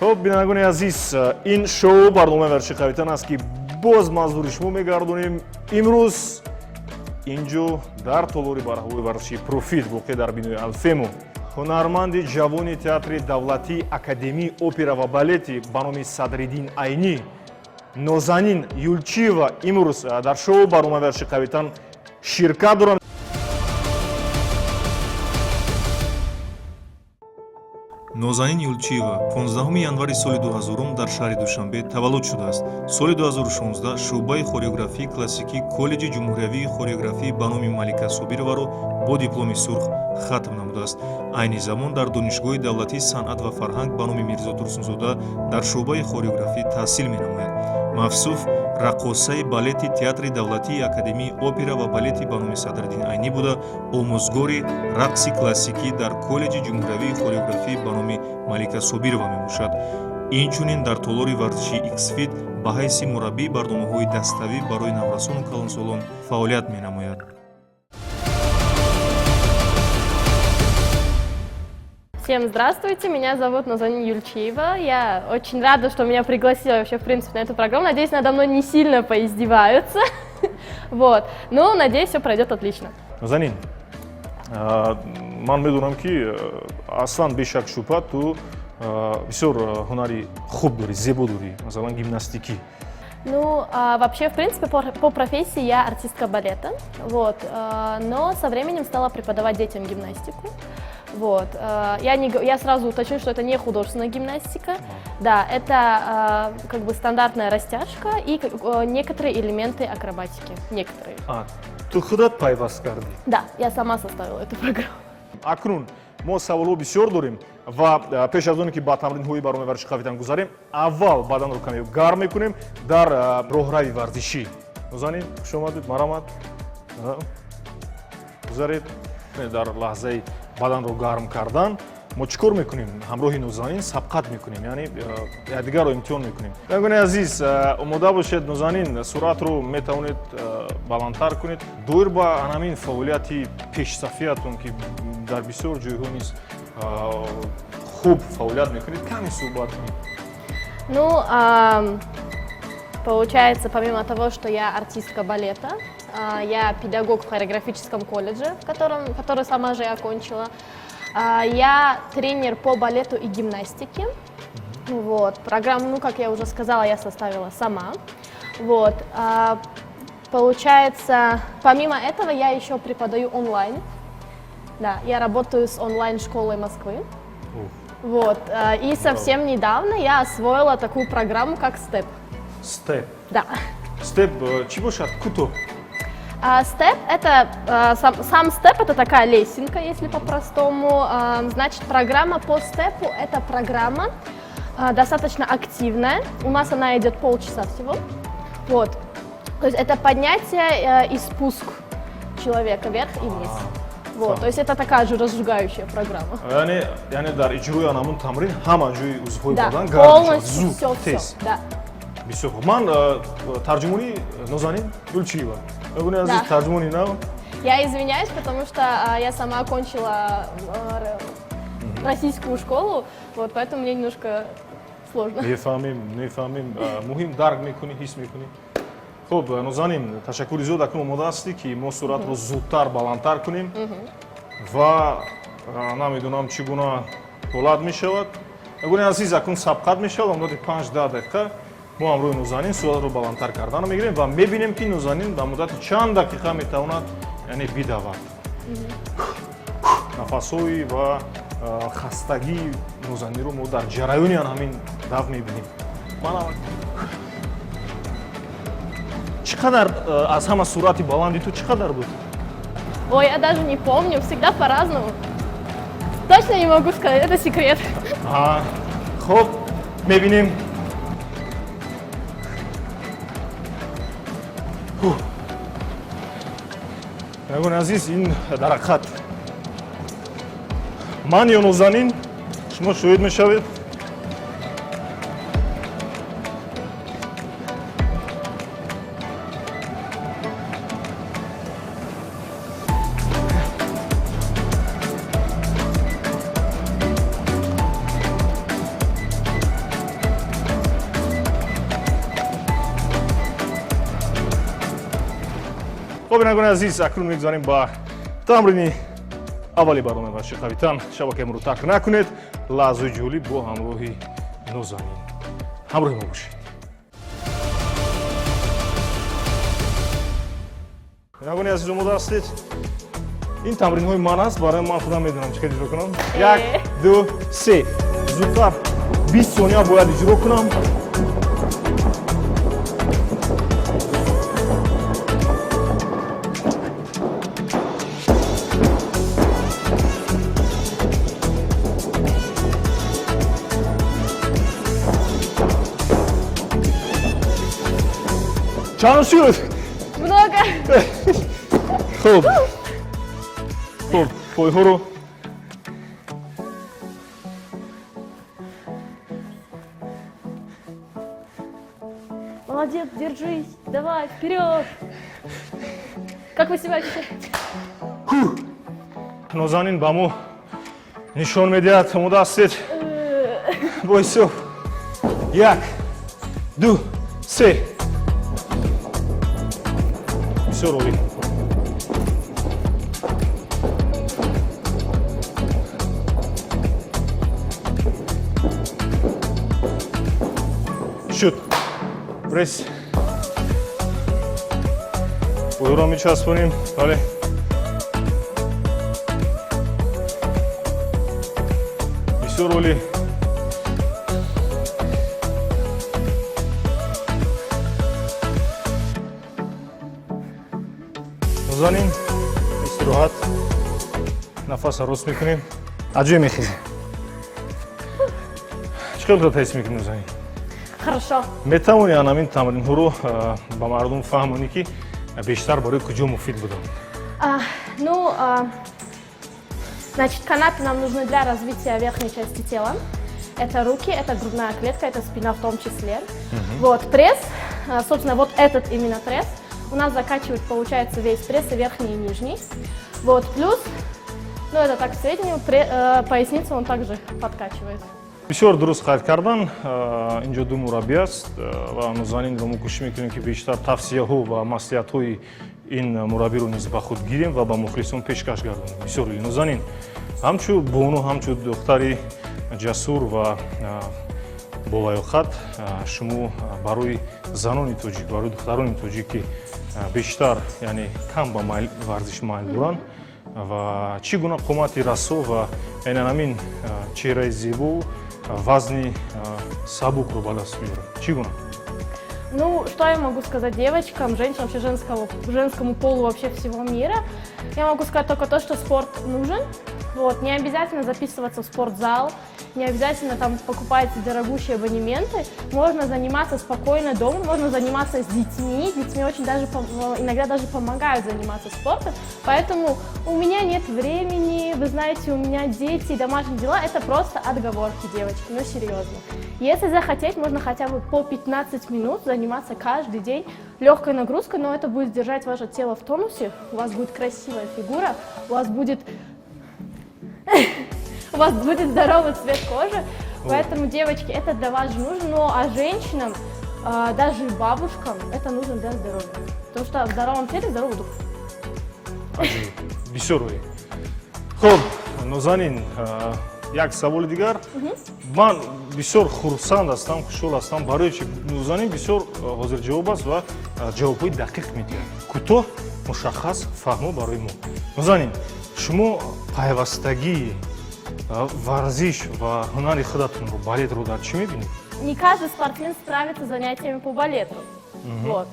خب بینندگان عزیز این شو برنامه ورزشی قویتن است که باز منظور شما میگردونیم امروز اینجا در طولوری برنامه ورزشی پروفیت واقع در بینوی الفمو هنرمند جوانی تئاتر دولتی اکادمی اپرا و بالتی به نام صدرالدین عینی نازنین یولچیوا امروز در شو برنامه ورزشی قویتن شرکت دارند. нозанин юлчиева 15 январи соли 2000 дар шаҳри душанбе таваллуд шудааст. соли 2016 шуъбаи хореографии классикӣ коллеҷи ҷумҳуриявии хореографӣ ба номи малика собироваро бо дипломи сурх хатм намудааст. айни замон дар донишгоҳи давлатии санъат ва фарҳанг ба номи мирзо турсунзода дар шуъбаи хореографӣ таҳсил менамояд. мавсуф раққосаи балети театри давлатии академии опера ва балети ба номи Садриддин Айнӣ буда омӯзгори рақси классикӣ дар коллеҷи ҷумҳуриявии хореографӣ ба номи Малика Собирова мебошад. инчунин дар толори варзиши X-Fit ба ҳайси мураббии барномаҳои dastavӣ барои наврасону калонсолон фаъолият менамояд. Всем здравствуйте, меня зовут Нозанин Юльчиева. Я очень рада, что меня пригласили вообще, в принципе, на эту программу. Надеюсь, надо мной не сильно поиздеваются. Вот. Но, надеюсь, все пройдет отлично. Нозанин, ман медонам ки аслан бешак шубҳа ту бисёр ҳунари хуб дори, зебо дори, масалан гимнастикӣ. Ну, вообще, в принципе, по профессии я артистка балета, вот, но со временем стала преподавать детям гимнастику. Вот. Я сразу уточню, что это не художественная гимнастика, да, это как бы стандартная растяжка и некоторые элементы акробатики, некоторые. Ту худат пайваст карди? Да, я сама составила эту программу. Акнун мо саволҳо бисёр дорем ва пеш аз оне ки ба тамринҳои барномаи варзиши қавитан гузарем, аввал баданро каме гарм мекунем дар роҳрави варзишӣ. Нозанин, хуш омадед, марамат. Гузаред дар лаҳзаи баданро гарм кардан мо чӣ кор мекунем? ҳамроҳи Нозанин сабқат мекунем, яъне якдигарро имтиҳон мекунем. Бинандагони азиз, омода бошед. Нозанин, суръатро метавонед баландтар кунед. доир ба ҳамин фаъолияти пешсафиятон ки дар бисёр ҷойҳо низ хуб фаъолият мекунед, каме суҳбат кунед. Ну, получается, помимо того, что я артистка балета, я педагог в хореографическом колледже, который сама же окончила. Я тренер по балету и гимнастике. Вот. Программу, ну, как я уже сказала, я составила сама. Вот. Получается, помимо этого, я еще преподаю онлайн. Да, я работаю с онлайн-школой Москвы. Вот. И совсем недавно я освоила такую программу, как STEP. STEP? Да. STEP, чего шат? Куто? STEP это, сам STEP это такая лесенка, если по-простому. Значит, программа по степу это программа достаточно активная. У нас она идет полчаса всего. Вот. То есть это поднятие и спуск человека вверх и вниз. Вот, то есть это такая же разжигающая программа. Яъне дар иҷрои анамун тамрин ҳама ҷои узвҳои бадан гарм полностью все. Да. Бисёр хуб. Ман тарҷумони Нозанин Юлчиева. Бинандагони азиз, тарҷумони нав. Я извиняюсь, потому что я сама окончила российскую школу, вот, поэтому мне немножко сложно. Нефаҳмем. Муҳим дарк мекунӣ, ҳис мекунӣ. Хуб, Нозанин, ташаккури зиёд акнун омода ҳастӣ ки мо суръатро зудтар баландтар кунем ва намедонам чӣ гуна ҳолат мешавад. Нагони азиз, акнун сабқат мешавад, муддати 5-10 дақиқа мо ҳамроҳи Нозанин суръатро баландтар карданро мегирем ва мебинем ки Нозанин ба муддати чанд дақиқа метавонад яъне бидавад. нафасҳои ва хастагии Нозанинро мо дар ҷараёни ҳамин дав мебинем. Чӣ қадар аз ҳама суръати баланди ту чӣ қадар буд? Ой, я даже не помню, всегда по-разному. Точно не могу сказать, это секрет. Хуб, мебинем. Нагони азиз, ин дар ҳақиқат ман ё Нозанин, шумо шоҳид мешавед. бинандагони азиз, акнун мегзарем ба тамрини аввали барнома варзиши қавитан. Шабакаамро тарк накунед. Лаҳзаи ҷолиб бо ҳамроҳи Нозанин. ҳамроҳи мо бошед. бинандагони азиз, омода ҳастед? ин тамринҳои ман аст, барои ман худам медонам чӣ кар иҷро кунам. 1, 2, 3. зудтар 20 сония бояд иҷро кунам. чанд шуд? Много. хуб хуб, пойҳоро Молодец, держись, давай, вперед. Как вы себя ощущаете? Нозанин ба мо нишон медиҳад. Омода ҳастед? Бойсо. 1, 2, 3. бисёр олӣ. шуд. пресс. пойҳоро мечаспонем. бале. бисёр олӣ. Нозанин, истироҳат. нафас рост мекунем. аз ҷой мехезем. чӣ қадр таҳис мекунем Нозанин? Хорошо. метавони анамин тамринҳоро ба мардум фаҳмонӣ ки бештар барои куҷо муфид буданд? Значит, канаты нам нужны для развития верхней части тела. Это руки, это грудная клетка, это спина в том числе. Вот, пресс, собственно, вот этот именно пресс. У нас закачивает, получается, весь пресс, и верхний, и нижний. Вот, плюс, это так в среднем, поясницу он также подкачивает. бисёр дуруст қайд кардан. инҷо ду мураббӣ аст ва Нозанин ва мо кӯшиш мекунем ки бештар тавсияҳо ва маслиҳатҳои ин мураббиро низ ба худ гирем ва ба мухлисон пешкаш гардонем. бисёр илӣ. Нозанин, ҳамчун Бону, ҳамчун духтари ҷасур ва болаёқат, шумо барои занони тоҷик, барои духтарони тоҷик ки бештар, яъне кам ба варзиш майл доранд ва чӣ гуна қомати расо ва ҳамин чеҳраи зебо вазни сабукро ба даст биёрад? чӣ гуна? Что я могу сказать девочкам, женщинам, вообще женскому полу вообще всего мира? Я могу сказать только то, что спорт нужен. Вот, не обязательно записываться в спортзал, не обязательно там покупать дорогущие абонементы. Можно заниматься спокойно дома, можно заниматься с детьми. Детьми очень даже иногда даже помогают заниматься спортом. Поэтому у меня нет времени, вы знаете, у меня дети, домашние дела. Это просто отговорки, девочки, но серьезно. Если захотеть, можно хотя бы по 15 минут заниматься каждый день легкой нагрузкой, но это будет держать ваше тело в тонусе, у вас будет красивая фигура, у вас будет здоровый цвет кожи. Поэтому, девочки, это для вас же нужно, а женщинам, даже бабушкам, это нужно для здоровья. Потому что в здоровом теле здоровый дух. бисёр олӣ. хуб, Нозанин, як саволи дигар. ман бисёр хурсанд ҳастам, хушҳол ҳастам, барои чи Нозанин бисёр ҳозир ҷавоб аст ва ҷавобҳои дақиқ медиҳад. кӯтоҳ, мушаххас, фаҳмо барои мо. Нозанин, шумо пайвастагии варзиш ва ҳунари худатонро, балетро дар чӣ мебинед? Не каждый спортсмен справится с занятиями по балету. Вот.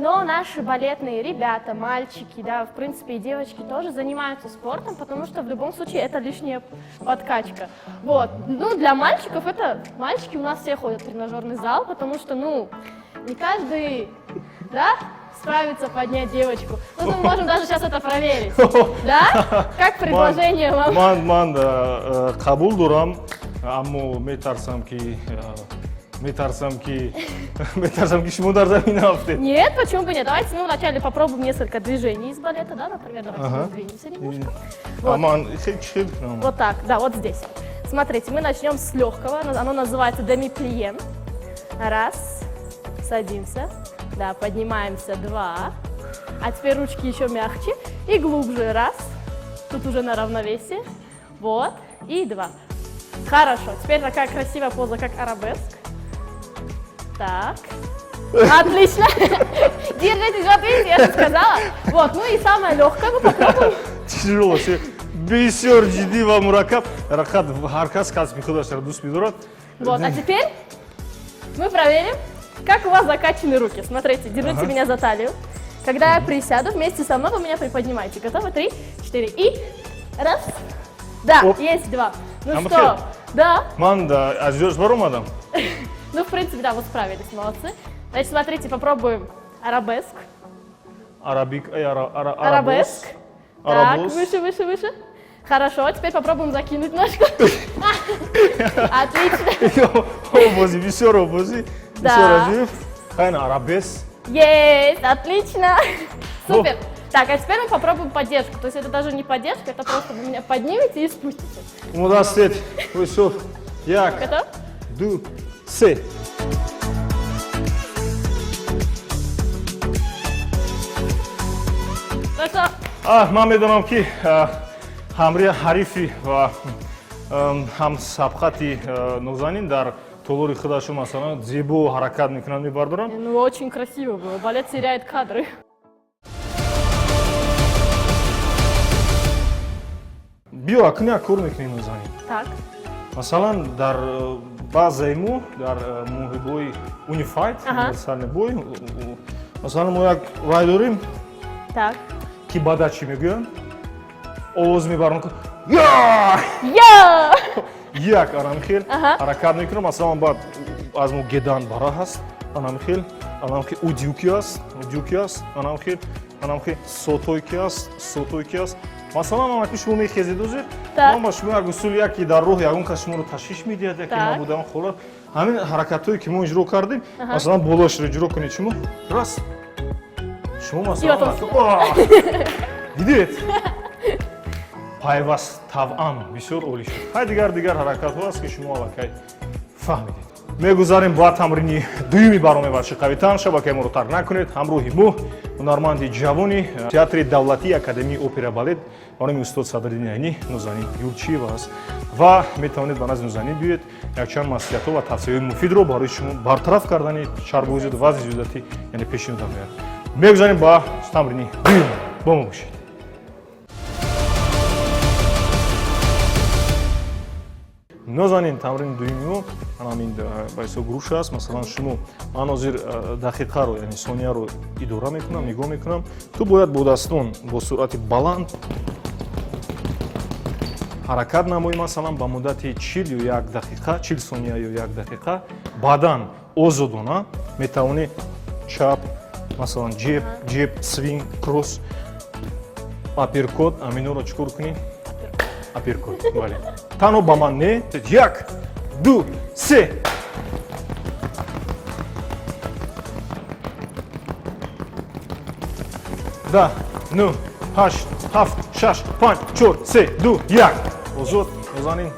Но наши балетные ребята, мальчики, да, в принципе и девочки тоже занимаются спортом, потому что в любом случае это лишняя подкачка. Вот. Для мальчиков это, мальчики у нас все ходят в тренажерный зал, потому что, не каждый, да, справится поднять девочку. Мы можем даже сейчас это проверить. Да? Как предложение вам? Ман қабул дорам, аммо метарсам ки шумо дар замин афтед. Нет, почему бы нет? Давайте мы вначале попробуем несколько движений из балета, да, например, давайте мы сдвинемся немножко. Вот так, да, вот здесь. Смотрите, мы начнем с легкого, оно называется деми-плие. Раз, садимся, да, поднимаемся, 2, А теперь ручки еще мягче и глубже. Раз. Тут уже на равновесие. Вот. И два. Хорошо. Теперь такая красивая поза, как арабеск. Так. Отлично. Держитесь, вот видите, я же сказала. Вот, ну и самое легкое, мы попробуем. Тяжело. Бисер джидди ва мураккаб. Рахат харкас кас миходаш радус бидурат. Вот, а теперь мы проверим, как у вас закачаны руки. Смотрите, держите меня за талию. Когда я присяду, вместе со мной вы меня приподнимаете. Готовы? 3, 4 и раз. Да, Оп. есть два. Ну Амхел. что? Да. Манда, азёж баромадам. Ну, в принципе, да, вы справились, молодцы. Значит, смотрите, попробуем арабеск. Арабик, Арабеск. Так, Арабос. выше, выше, выше. Хорошо, теперь попробуем закинуть ножку. Отлично. Обози, бисер обози. Да. Бисер ажив. Хайна арабес. Есть, отлично. Супер. Так, а теперь мы попробуем поддержку. То есть это даже не поддержка, это просто вы меня поднимете и спустите. Мудастет. Высов. Як. Готов? Ду. Се. Ну что, Ман медонам ки ҳамри ҳарифи ва ҳамсабқати нозанин дар толори худашон масалан зебо ҳаракат мекунанд мебардоранд. ну очень красиво было. Балет теряет кадры. Биё акни як кор мекунем нозанин. Так, Масалан дар баъзаи мо дар моҳибои унифайт универсальный бой масалан мо як рай дорем так. ки баъда чӣ мегӯянд овоз мебарам я Я! як анамхел Ага. ҳаракат мекунам масалан баъд аз мо гедан бара ҳаст анамхел удюки аст анамхел сотойки аст масалан амаки шумо мехезед озир Так. ман ба шумо як усули яке дар роҳ ягон кас шуморо ташвиш медиҳад яке Так. ман будам хола ҳамин ҳаракатҳое ки мо иҷро кардем масалан болошро иҷро кунед шумо раз шумо масалан дидед пайваст тавъан бисёр олӣ шуд ҳай дигар ҳаракатҳо аст ки шумо аллакай фаҳмидед мегузарем ба тамрини дуюми барнома варши қавитан шабакаи моро тарк накунед ҳамроҳи мо ҳунарманди ҷавони театри давлатии академияи опера балет бароми устод садриддини айнӣ нозанин юлчиева аст ва метавонед ба назди нозанин биёед якчанд маслиҳатҳо ва тавсияҳои муфидро барои шумо бартараф кардани чарбу зиёду вазни зиёдатӣ яъне пешниҳодам меояд мегузарем ба тамрини дуюм бо мо бошед. Нозанин тамрини дуюми мо ҳамин ба ҳисоб груша аст. Масалан шумо ман ҳозир дақиқаро яъне сонияро идора мекунам, нигоҳ мекунам. Ту бояд бо дастон бо суръати баланд ҳаракат намоӣ масалан ба муддати 40 ё 1 дақиқа, 40 сония ё 1 дақиқа. Баъдан озодона метавонӣ чап, масалан ҷеб, свинг, кросс, аперкот аминоро чӣ кор кунӣ? Аперкот, бале. Танҳо ба ман не. 1, 2, 3. Да, 9, 8, 7, 6, 5, 4, 3, 2, 1. Озод, нозанин.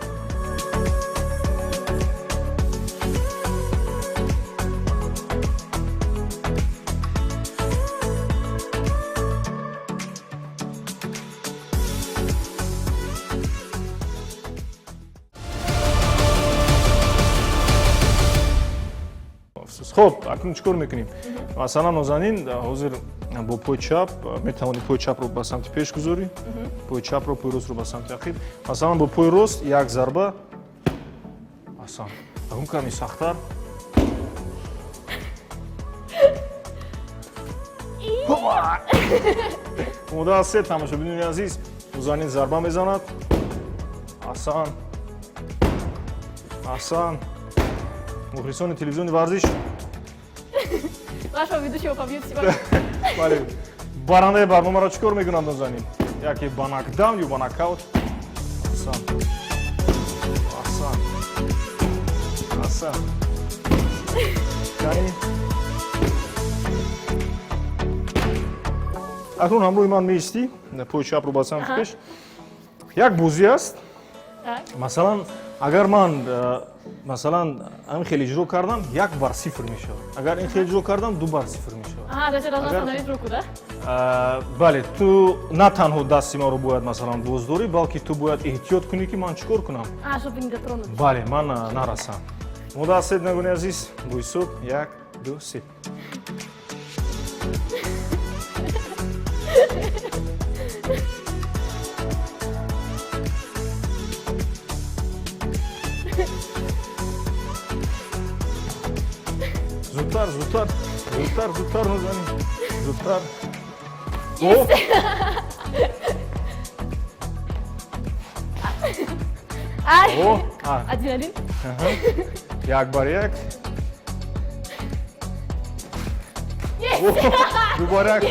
خب اکنون چیکار میکنیم مثلا نازنین حاضر با پای چپ میتوانید پای چپ رو به سمت پیش گذاری پای چپ رو پای راست رو به سمت اخیر مثلا با پای راست یک ضربه آسان اون کمی سخت‌تر مدت سه تماشاچیان عزیز نازنین ضربه میزند آسان آسان مخلصان تلویزیون ورزش Вашего ведущего побьют сегодня. Вали, барандаи барномаро чӣ кор мекунанд нозанин? Яке ба нокдаун ё ба нокаут? Асан. Яъне акнун ҳамроҳи ман меистӣ, пои чапро ба самти пеш. Як бозӣ аст. Так. Масалан, агар ман масалан ам хеле иҷро кардам 1 бар 0 мешавад. Агар ин хеле иҷро кардам 2 бар 0 мешавад. Ага, то есть я должна остановить руку, да? Бале, ту на танҳо дасти маро бояд масалан боздорӣ, балки ту бояд эҳтиёт кунӣ ки ман чикор кунам. Чтобы не дотронуться. Бале, ман нарасам. Мудассед нагуни азиз, бӯйсоб 1, 2, 3. Зудтар, зудтар, зудтар, зудтар мезанем. Зудтар. О! Ай! О! 1-1. Як бар як. Дубарак.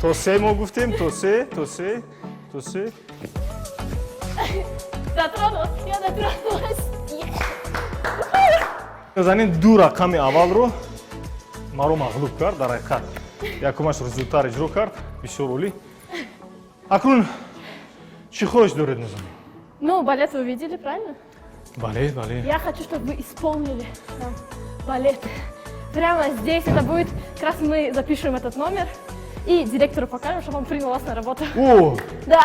То се мо гуфтем, то се. Дотронулась, я дотронулась. Назанин ду рақами аввалро маро мағлуб кард дар ҳақиқат. Якумаш зудтар иҷро кард, бисёр олӣ. Акнун чӣ хоҳиш доред Нозанин? Ну, балет вы увидели, правильно? Бале, бале. Я хочу, чтобы вы исполнили нам балет. Прямо здесь это будет, как раз мы запишем этот номер и директору покажем, чтобы он принял вас на работу. О! Да.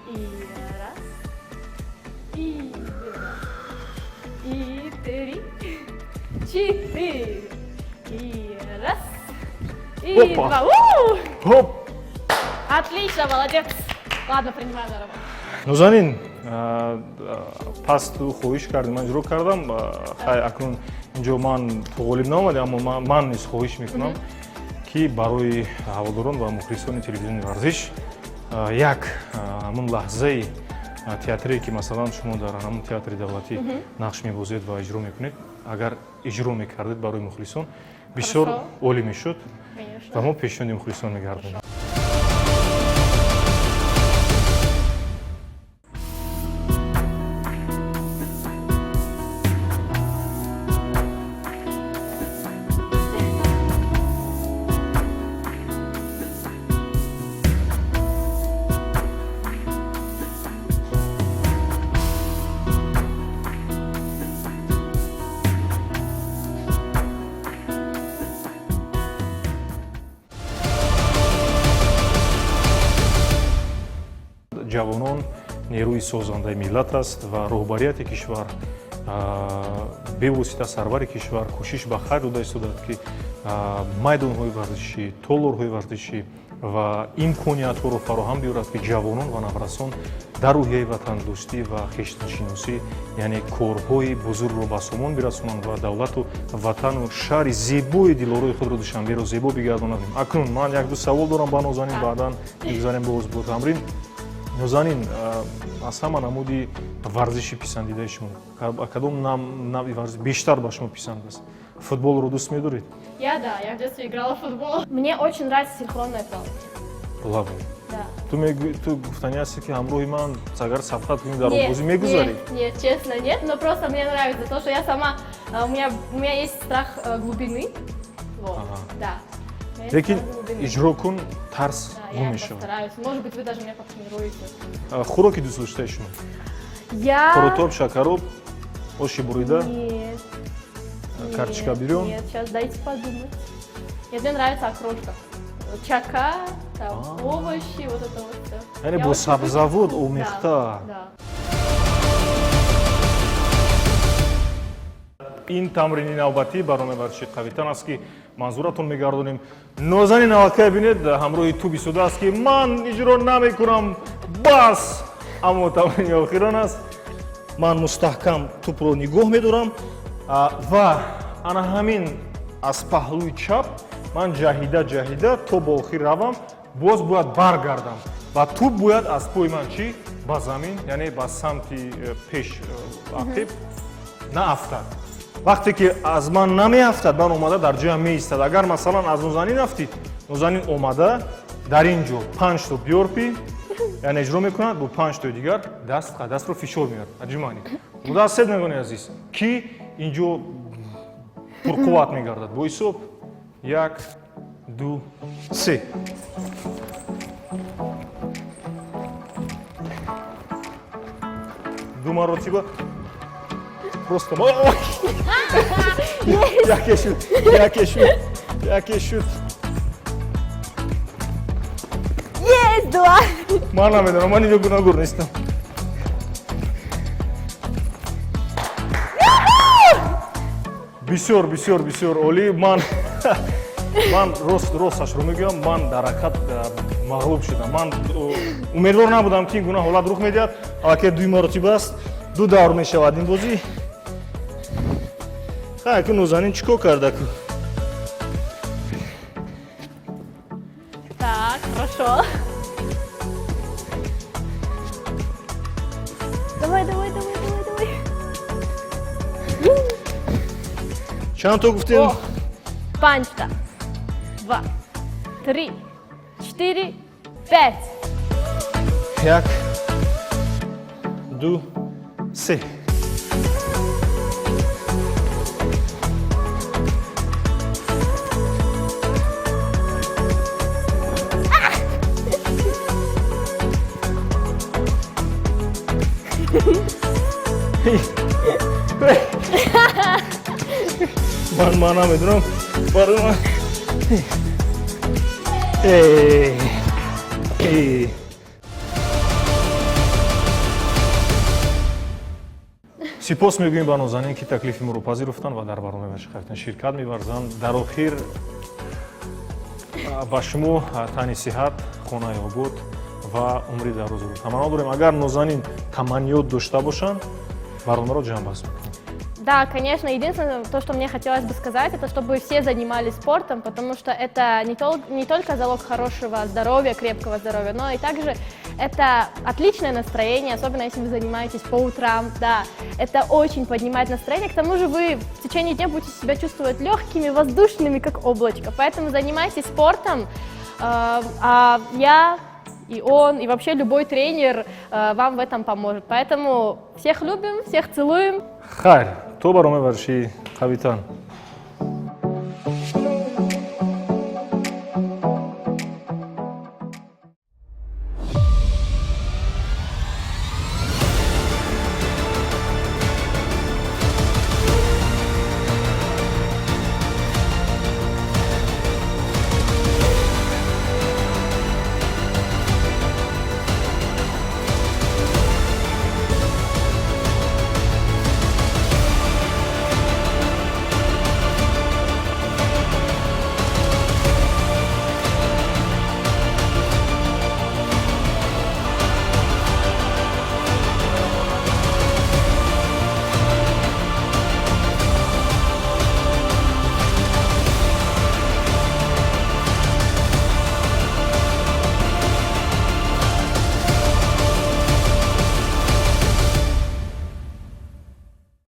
И раз, и два, и 3, 4, и раз, и Опа. 2. Хоп! Отлично, молодец. Ладно, принимаю на работу. Нозанин, пас ту хоҳиш кардӣ, ман иҷро кардам. Хай акнун инҷо ман туғолиб наомадем, аммо ман низ хоҳиш мекунам ки барои ҳаводорон ва мухлисони телевизиони варзиш як ҳамун лаҳзаи театрие ки масалан шумо дар ҳамун театри давлатӣ нақш мебозед ва иҷро мекунед, агар иҷро мекардед барои мухлисон бисёр олӣ мешуд ва мо пешниҳоди мухлисон мегардонем. ҷавонон нерӯи созандаи миллат аст ва роҳбарияти кишвар бевосита сарвари кишвар кӯшиш ба хайр дода истодад ки майдонҳои варзишӣ, толорҳои варзишӣ ва имкониятҳоро фароҳам биёрад ки ҷавонон ва наврасон дар рӯҳияи ватандӯстӣ ва хештаншиносӣ, яъне корҳои бузургро ба сомон бирасонанд ва давлату ватану шаҳри зебои дилораи худро Душанберо зебо бигардонад. Акнун ман як-ду савол дорам ба Нозанин, баъдан мегузарем ба озбур тамрин. Нозанин, аз ҳама намуди варзиши писандидаи шумо кадом навъи варзиш бештар ба шумо писанд аст? Футболро дӯст медоред? Да, я в детстве играла в футбол. Мне очень нравится синхронное плавание. Плавание? Да. Ту гуфтани ҳасти ки ҳамроҳи ман агар сабқат кунӣ дар обозӣ мегузарӣ? Нет, честно, нет, но просто мне нравится то, что я сама, у меня есть страх глубины. Вот, да. Лекин иҷро кун, тарс Да, гум я мешавад. постараюсь. Может быть, вы даже меня потренируете. Хӯроки дӯстдоштаи шумо? Я... Қурутоб, шакароб, оши бурида, Нет. картишка бирён? Нет, сейчас дайте подумать. Нет, мне нравится окрошка. Чака, там, овощи, вот это вот все. Яъне бо сабзавот омехта. Да. ин тамрини навбатии барномаи варзиши қавитан аст ки манзуратон мегардонем. Нозанин авакай бинед ҳамроҳи ту бистода аст ки ман иҷро намекунам, бас! Аммо тамрини охирон аст. Ман мустаҳкам тупро нигоҳ медорам ва ана ҳамин аз паҳлӯи чап ман ҷаҳида то ба охир равам, боз бояд баргардам ва туп бояд аз пои ман чӣ? Ба замин, яъне ба самти пеш ақиб наафтад. вақте ки аз ман намеафтад, ман омада дар ҷоям меистад. Агар масалан аз Нозанин афтид, Нозанин омада дар ин ҷо 5 то биёрпи яъне иҷро мекунад, бо 5 тои дигар дастро фишор меорад. аҷиманӣ мудассед мегонӣ азиз ки ин ҷо пурқувват мегардад. Бо ҳисоб 1, 2, 3. ду маротиба просто яке шут Есть два. ман намедонам ман инҷо гуногур нестам бисёр олӣ ман росташро мегӯям ман дар ҳақиқат мағлуб шудам ман умедвор набудам ки ин гуна ҳолат рух медиҳад аллакай дуи маротиба аст ду давр мешавад ин бозӣ ку нозанин чӣ кор кардаку Так, хорошо. Давай. чанд то гуфтем О, панчта. 2, 3, 4, 5. як ду се ман намедунам барои сипос мегӯем ба нозанин ки таклифи моро пазируфтанд ва дар барномаи Верши Хавитон ширкат меварзанд. Дар охир ба шумо тани сиҳат, хонаи обод ва умри дарозу таманно дорем. Агар нозанин таманниёт дошта бошанд, барномаро ҷамъбаст мекунем. Да, конечно, единственное, то, что мне хотелось бы сказать, это чтобы все занимались спортом, потому что это не только залог хорошего здоровья, крепкого здоровья, но и также это отличное настроение, особенно если вы занимаетесь по утрам, да, это очень поднимает настроение, к тому же вы в течение дня будете себя чувствовать легкими, воздушными, как облачко, поэтому занимайтесь спортом, а я и он, и вообще любой тренер вам в этом поможет, поэтому всех любим, всех целуем. Хайр, то барномаи Верши Хавитон.